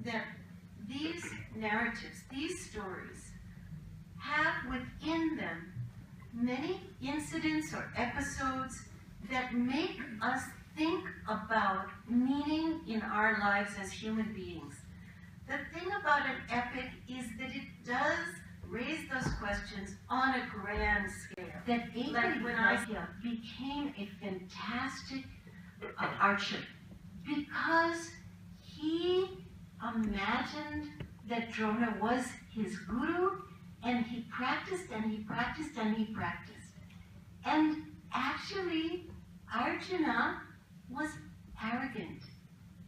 that these narratives, these stories, have within them many incidents or episodes that make us think about meaning in our lives as human beings. The thing about an epic is that it does raise those questions on a grand scale. That like when I became a fantastic archer because he imagined that Drona was his guru, and he practiced and he practiced and he practiced. And actually, Arjuna was arrogant,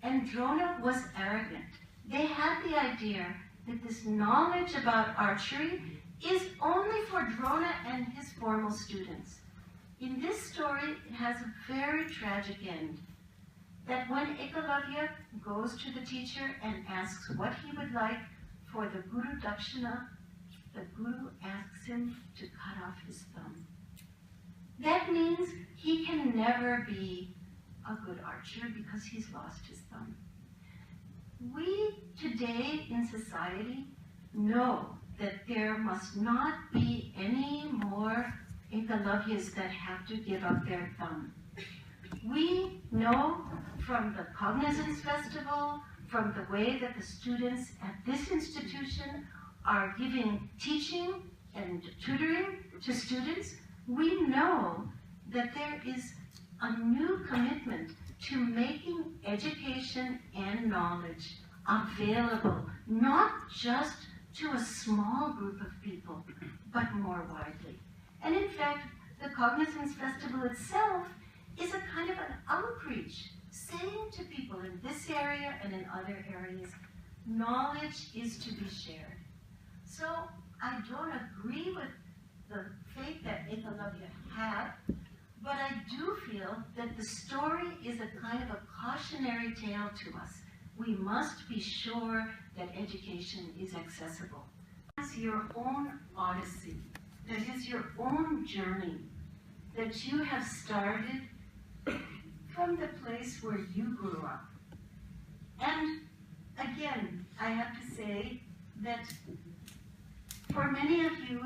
and Drona was arrogant. They had the idea that this knowledge about archery is only for Drona and his formal students. In this story, it has a very tragic end. That when Ekalavya goes to the teacher and asks what he would like for the Guru Dakshina, the Guru asks him to cut off his thumb. That means he can never be a good archer because he's lost his thumb. We today in society know that there must not be any more Ekalavyas that have to give up their thumb. We know from the Cognizance Festival, from the way that the students at this institution are giving teaching and tutoring to students, we know that there is a new commitment to making education and knowledge available, not just to a small group of people, but more widely. And in fact, the Cognizance Festival itself is a kind of an outreach, saying to people in this area and in other areas, knowledge is to be shared. So I don't agree with the faith that Ekalavya had, but I do feel that the story is a kind of a cautionary tale to us. We must be sure that education is accessible. It's your own odyssey, that is your own journey, that you have started from the place where you grew up. And again, I have to say that for many of you,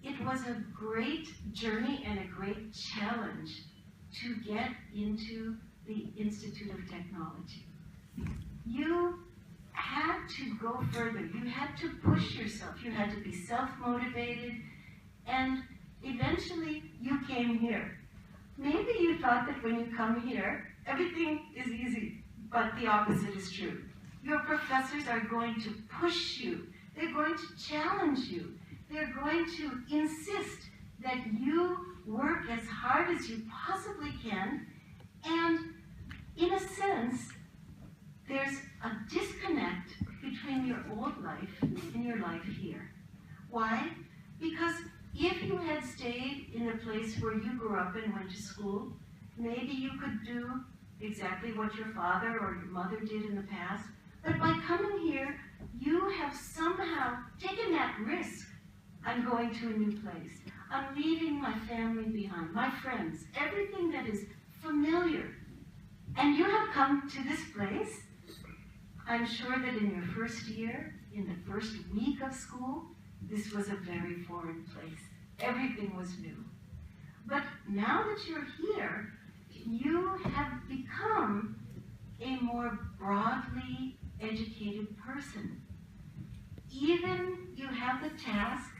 it was a great journey and a great challenge to get into the Institute of Technology. You had to go further. You had to push yourself. You had to be self-motivated. And eventually, you came here. Maybe you thought that when you come here, everything is easy, but the opposite is true. Your professors are going to push you. They're going to challenge you. They're going to insist that you work as hard as you possibly can. And in a sense, there's a disconnect between your old life and your life here. Why? Because if you had stayed in a place where you grew up and went to school, maybe you could do exactly what your father or your mother did in the past. But by coming here, you have somehow taken that risk. I'm going to a new place. I'm leaving my family behind, my friends, everything that is familiar. And you have come to this place. I'm sure that in your first year, in the first week of school, this was a very foreign place. Everything was new. But now that you're here, you have become a more broadly educated person. Even you have the task,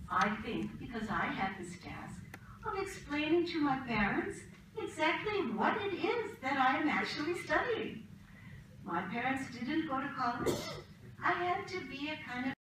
I think, because I had this task, of explaining to my parents exactly what it is that I am actually studying. My parents didn't go to college. I had to be a kind of